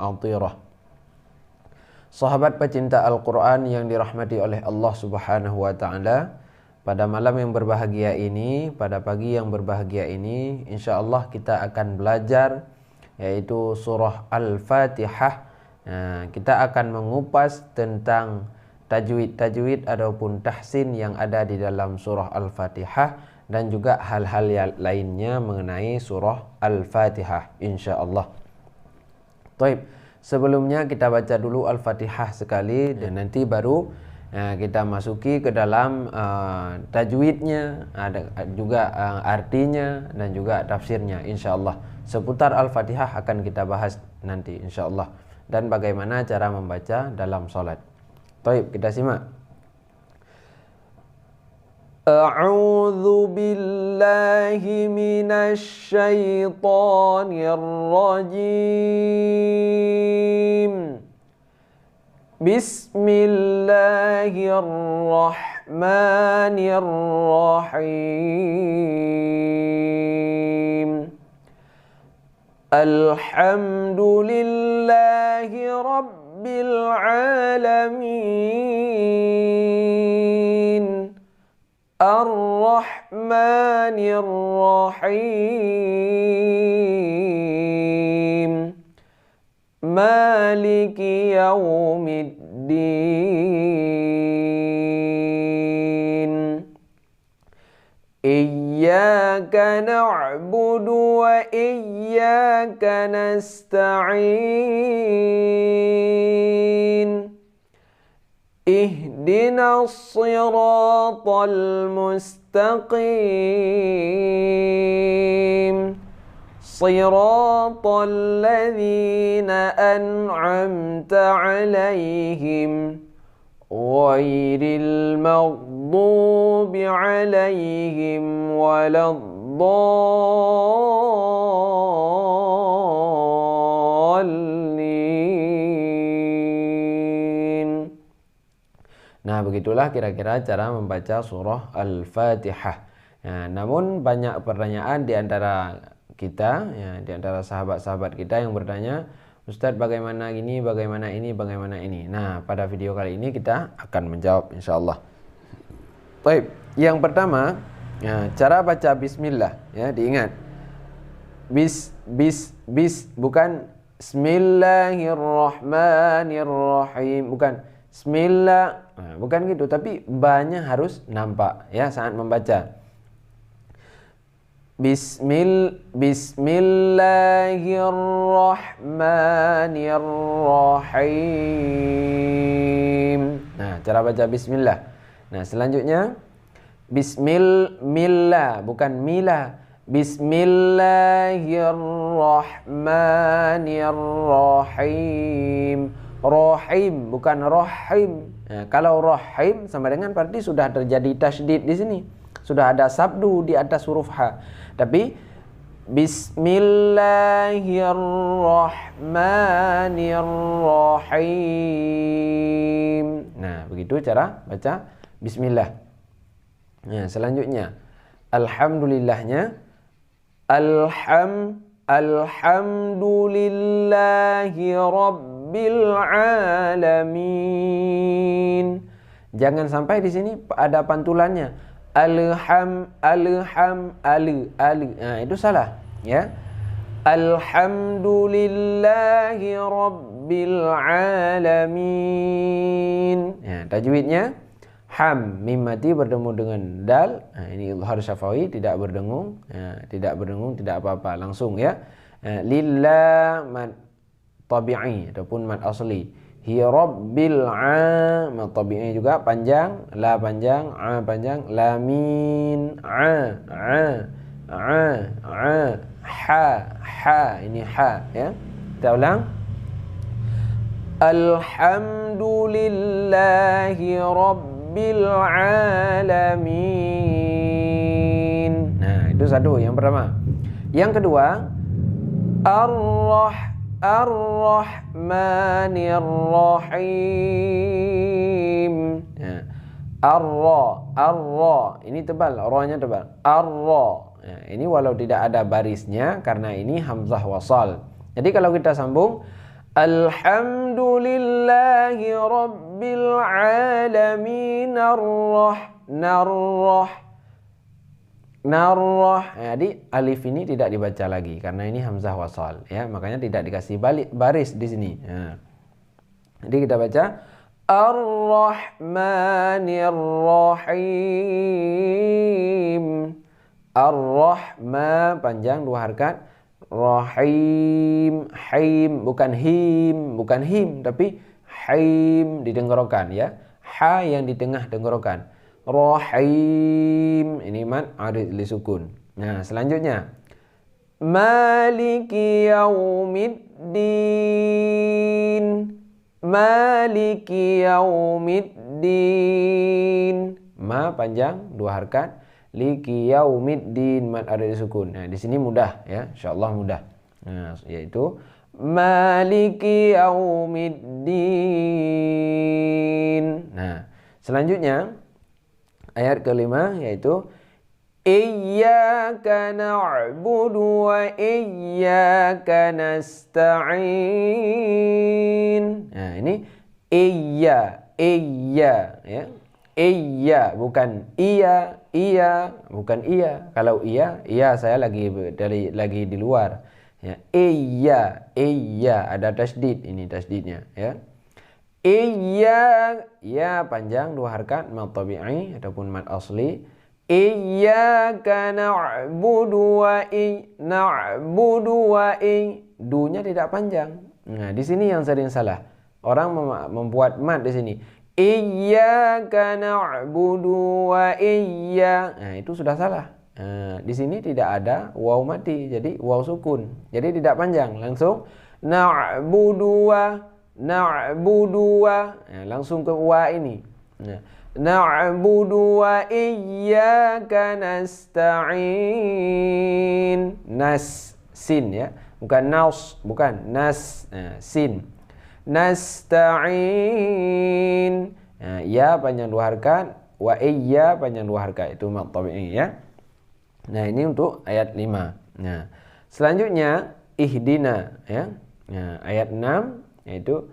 atirah. Sahabat pecinta Al-Quran yang dirahmati oleh Allah Subhanahu wa Ta'ala, pada malam yang berbahagia ini, pada pagi yang berbahagia ini, insya Allah kita akan belajar yaitu surah Al-Fatihah. Kita akan mengupas tentang tajwid ataupun tahsin yang ada di dalam surah Al-Fatihah dan juga hal-hal lainnya mengenai surah Al-Fatihah insyaallah. Baik, sebelumnya kita baca dulu Al-Fatihah sekali dan nanti baru kita masuki ke dalam tajwidnya, ada juga artinya dan juga tafsirnya insyaallah. Seputar Al-Fatihah akan kita bahas nanti insyaallah, dan bagaimana cara membaca dalam salat. Baik, kita simak. A'udzu billahi minasy syaithanir rajim. Bismillahirrahmanirrahim. Alhamdulillahi rabbil alamin. Ar-Rahmanir Rahim. Maliki yaumiddin. Iyyaka na'budu wa iyyaka nasta'in. Ihdinas siratal mustaqim. Siratal ladzina an'amta 'alaihim ghairil maghdubi 'alaihim waladdallin. Nah, begitulah kira-kira cara membaca surah Al-Fatihah. Namun banyak pertanyaan di antara kita, di antara sahabat-sahabat kita yang bertanya, Ustadz bagaimana gini, bagaimana ini, bagaimana ini. Nah, pada video kali ini kita akan menjawab insyaallah. Baik, yang pertama, cara baca bismillah, diingat. Bukan Bismillahirrahmanirrahim, bukan Bismillah, bukan gitu, tapi ba-nya harus nampak saat membaca. Bismillahirrahmanirrahim. Nah, cara baca bismillah. Nah, selanjutnya bismillah, bukan mila. Bismillahirrahmanirrahim. Rahim, bukan rahim. Nah, kalau rahim sama dengan berarti sudah terjadi tasydid di sini. Sudah ada sabdu di atas huruf H. Tapi Bismillahirrahmanirrahim. Nah, begitu cara baca bismillah. Nah, selanjutnya alhamdulillahnya alhamdulillahi rabbil alamin. Jangan sampai di sini ada pantulannya. Nah, itu salah ya. Alhamdulillahi rabbil alamin. Ya, tajwidnya ham, mim mati bertemu dengan dal. Nah, ini izhar syafawi, tidak berdengung, tidak berdengung, tidak apa-apa, langsung ya. Lillah mad tabi'i ataupun mad asli. Hi rabbil mad tabi'i juga panjang, la panjang, a panjang, lamin, ha, ini ha ya. Kita ulang. Alhamdulillahi rabbil alamin. Nah, itu satu, yang pertama. Yang kedua, Ar-Rahmanir-Rahim. Ya. Ar-Ra. Ini tebal, ra-nya tebal. Ar-Ra. Ya, ini walau tidak ada barisnya karena ini hamzah wasal. Jadi kalau kita sambung Alhamdulillahi rabbil alamin narrah. Jadi alif ini tidak dibaca lagi karena ini hamzah wasal ya, makanya tidak dikasih balik baris di sini. Ya. Jadi kita baca Ar-Rahmanir Rahim. Ar-Rahma panjang 2 harakat. Rahim, haim bukan him tapi haim ditenggorokan ya. Ha yang di tengah tenggorokan. Rahim ini mad arid li sukun. Nah, selanjutnya Maliki yaumiddin. Maliki yaumiddin. Ma panjang 2 harakat. Liki yaumiddin mad arid li sukun. Nah, di sini mudah ya, insyaallah mudah. Nah, yaitu Maliki yaumiddin. Nah, selanjutnya ayat kelima yaitu Iyyaka na'budu wa iyyaka nasta'in. Nah, ini iya ya. Iya bukan iya, bukan iya. Kalau iya saya lagi di luar. Ya, iya ada tasdid, ini tasdidnya ya. Iya ya panjang 2 harakat mad tabi'i ataupun mad asli. Iyyaka na'budu wa dunya tidak panjang. Nah, di sini yang sering salah. Orang membuat mad di sini. Iyyaka na'budu wa Nah, itu sudah salah. Nah, di sini tidak ada waw mati, jadi waw sukun. Jadi tidak panjang, langsung na'budu wa. Nah, langsung ke wa ini. Nah, na'budu wa iyyaka nasta'in. Nas sin ya, bukan naus, bukan nas. Nah, sin. Nasta'in. Nah, ya panjang 2 harakat, wa iyya panjang 2 harakat, itu mad tabi'i ya. Nah, ini untuk ayat 5. Nah, selanjutnya ihdina ya. Nah, ayat 6 yaitu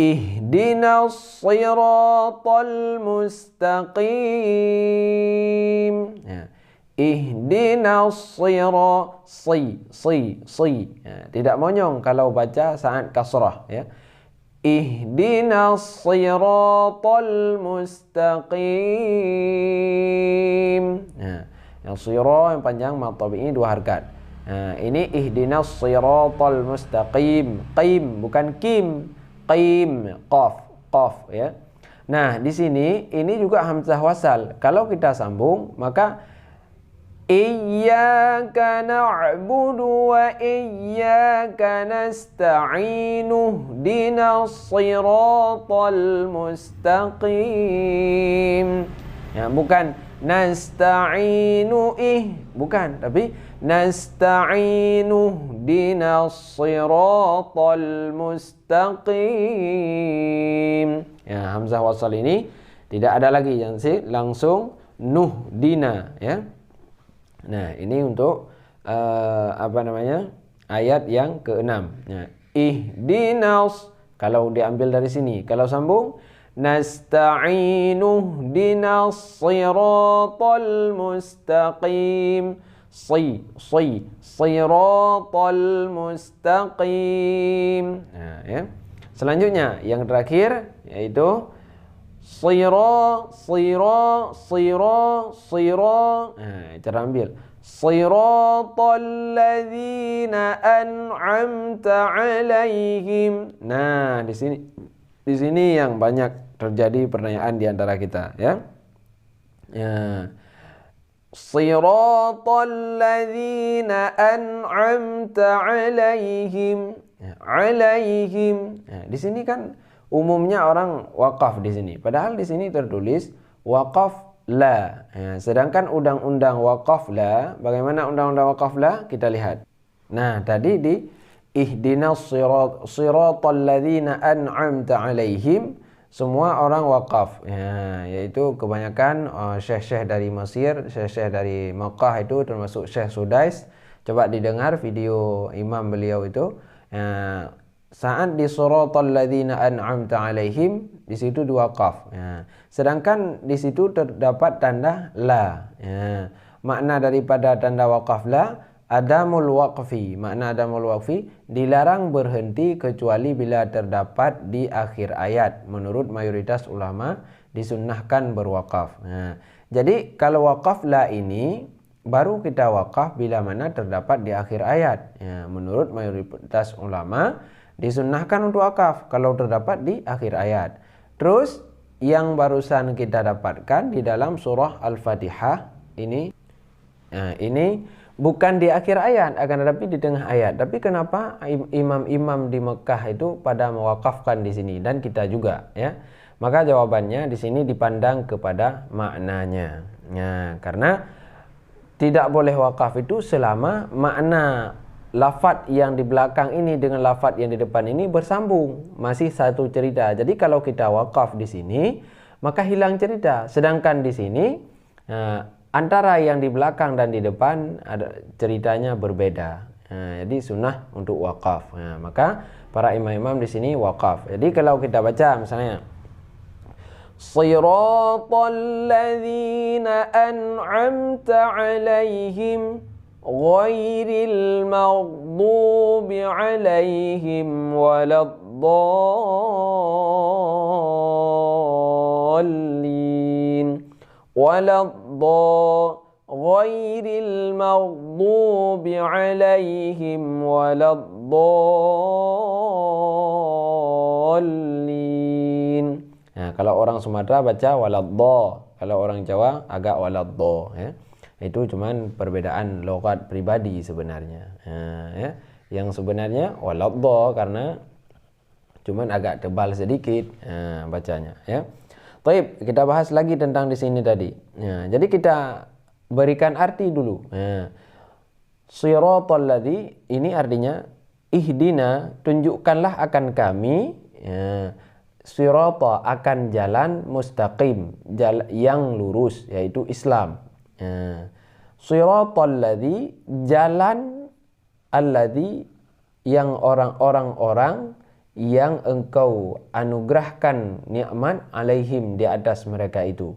ihdinas siratal mustaqim. Nah, ihdinas tidak monyong kalau baca saat kasrah ya. Ihdinas siratal mustaqim. Nah, yang sira yang panjang mad tabi'i 2 harakat. Nah, ini ihdinas siratal mustaqim. Qim bukan kim. Qim qaf ya. Nah, di sini ini juga hamzah wasal. Kalau kita sambung maka Iyyaka na'budu wa iyyaka nasta'inu ihdinas siratal mustaqim. Ya, bukan nasta'inu bukan, tapi nasta'inu ihdinas siratal mustaqim. Ya, hamzah wasal ini tidak ada lagi, langsung nuhdina ya. Nah, ini untuk ayat yang ke-6. Nah, ihdinas kalau diambil dari sini, kalau sambung nasta'inu ihdinas siratal mustaqim. Siratal mustaqim. Nah, ya. Selanjutnya yang terakhir yaitu Sira. Nah, cara ambil. Siratal ladzina an'amta 'alaihim. Nah, di sini yang banyak terjadi pertanyaan di antara kita, ya. Ya. Siratal ladzina an'amta 'alaihim. Ya, 'alaihim. Nah, di sini kan umumnya orang wakaf di sini. Padahal di sini tertulis wakaf la. Ya, sedangkan undang-undang wakaf la, bagaimana undang-undang wakaf la? Kita lihat. Nah, tadi di ihdinas siratal ladzina an'amta 'alaihim, semua orang wakaf. Ya, yaitu kebanyakan syekh-syekh dari Mesir, syekh-syekh dari Makkah itu termasuk Syekh Sudais. Coba didengar video imam beliau itu. Saat di siratal ladzina an'amta alaihim, di situ diwaqaf. Sedangkan di situ terdapat tanda la. Makna daripada tanda waqaf la, adamul waqfi. Makna adamul waqfi, dilarang berhenti kecuali bila terdapat di akhir ayat. Menurut mayoritas ulama disunnahkan berwaqaf. Jadi kalau waqaf la ini baru kita waqaf bila mana terdapat di akhir ayat. Menurut mayoritas ulama disunnahkan untuk wakaf kalau terdapat di akhir ayat. Terus yang barusan kita dapatkan di dalam surah Al-Fatihah ini bukan di akhir ayat, akan tetapi di tengah ayat. Tapi kenapa imam-imam di Mekah itu pada mewakafkan di sini dan kita juga, ya? Maka jawabannya di sini dipandang kepada maknanya. Karena tidak boleh wakaf itu selama makna lafaz yang di belakang ini dengan lafaz yang di depan ini bersambung, masih satu cerita. Jadi kalau kita wakaf di sini, maka hilang cerita. Sedangkan di sini antara yang di belakang dan di depan ada ceritanya berbeda. Jadi sunnah untuk wakaf. Maka para imam-imam di sini wakaf. Jadi kalau kita baca misalnya Shiratal ladzina an'amta 'alaihim ghairil maghdubi 'alaihim waladdallin ghairil maghdubi 'alaihim waladdallin. Kalau orang Sumatera baca waladdo, kalau orang Jawa agak waladdo, ya. Itu cuman perbedaan logat pribadi sebenarnya. Ya. Yang sebenarnya waladdo karena cuman agak tebal sedikit bacanya, ya. Baik, kita bahas lagi tentang di sini tadi. Jadi kita berikan arti dulu. Shiratal ladzi ini artinya ihdina, tunjukkanlah akan kami, sirata akan jalan mustaqim, jalan yang lurus, yaitu Islam. Siratal ladzi, jalan alladzi, yang orang-orang yang engkau anugerahkan nikmat alaihim, di atas mereka itu.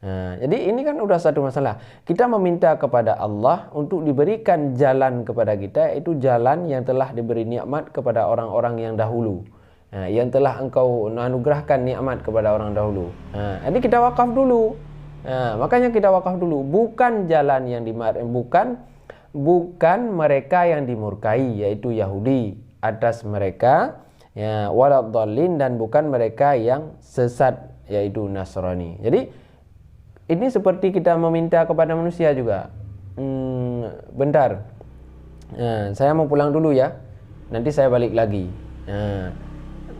Jadi ini kan udah satu masalah. Kita meminta kepada Allah untuk diberikan jalan kepada kita, itu jalan yang telah diberi nikmat kepada orang-orang yang dahulu, yang telah engkau anugerahkan nikmat kepada orang dahulu. Jadi kita wakaf dulu. Makanya kita wakaf dulu, bukan jalan yang bukan mereka yang dimurkai, yaitu Yahudi atas mereka, ya, waladdallin, dan bukan mereka yang sesat, yaitu Nasrani. Jadi ini seperti kita meminta kepada manusia juga. Bentar, saya mau pulang dulu ya, nanti saya balik lagi.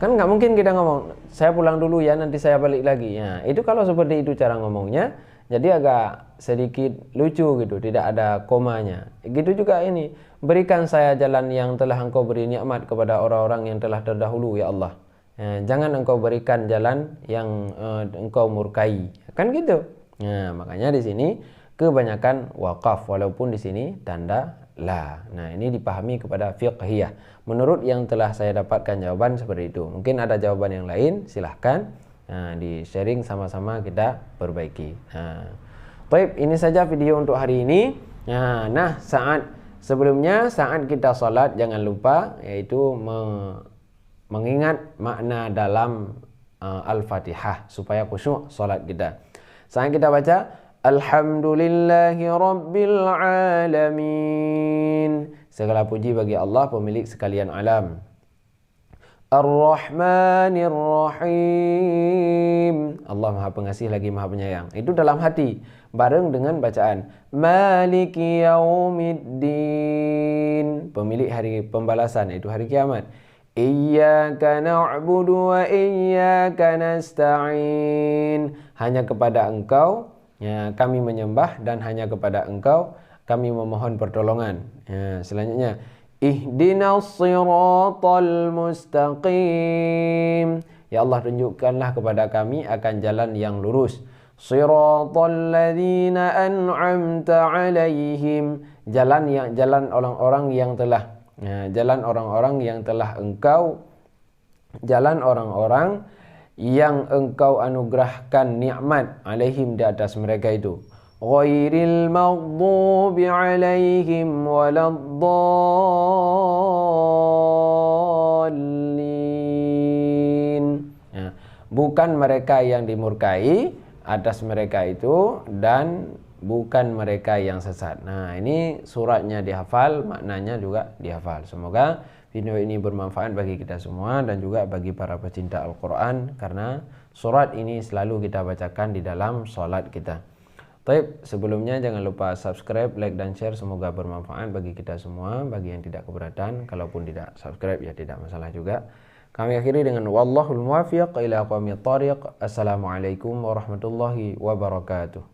Kan nggak mungkin kita ngomong saya pulang dulu ya, nanti saya balik lagi. Itu kalau seperti itu cara ngomongnya, jadi agak sedikit lucu gitu, tidak ada komanya. Gitu juga ini, berikan saya jalan yang telah engkau beri nikmat kepada orang-orang yang telah terdahulu, ya Allah. Jangan engkau berikan jalan yang engkau murkai, kan gitu. Makanya di sini kebanyakan wakaf, walaupun di sini tanda la. Nah, ini dipahami kepada fiqhiyah. Menurut yang telah saya dapatkan jawaban seperti itu. Mungkin ada jawaban yang lain, silahkan di sharing sama-sama kita perbaiki. Baik, ini saja video untuk hari ini. Nah, sebelumnya saat kita salat jangan lupa, yaitu mengingat makna dalam Al-Fatihah supaya khusyuk salat kita. Saat kita baca Alhamdulillahi Rabbil Alamin, segala puji bagi Allah, pemilik sekalian alam. Ar-Rahmanir Rahim, Allah Maha Pengasih lagi Maha Penyayang. Itu dalam hati, bareng dengan bacaan Maliki Yaumiddin, pemilik hari pembalasan, itu hari kiamat. Iyyaka na'budu wa iyyaka nasta'in, hanya kepada Engkau kami menyembah dan hanya kepada Engkau kami memohon pertolongan. Selanjutnya, ihdinas siratal mustaqim, ya Allah tunjukkanlah kepada kami akan jalan yang lurus. Siratal ladzina an'amta alaihim, jalan orang-orang yang telah Nah, jalan orang-orang yang telah engkau, jalan orang-orang yang engkau anugerahkan nikmat alaihim di atas mereka itu. Ghairil maghdubi alaihim waladdallin. Nah, bukan mereka yang dimurkai atas mereka itu dan bukan mereka yang sesat. Nah, ini suratnya dihafal, maknanya juga dihafal. Semoga video ini bermanfaat bagi kita semua dan juga bagi para pecinta Al-Quran, karena surat ini selalu kita bacakan di dalam sholat kita. Baik, sebelumnya jangan lupa subscribe, like, dan share. Semoga bermanfaat bagi kita semua. Bagi yang tidak keberatan, kalaupun tidak subscribe ya tidak masalah juga. Kami akhiri dengan wallahul muwaffiq ila aqwamit thariq. Assalamualaikum warahmatullahi wabarakatuh.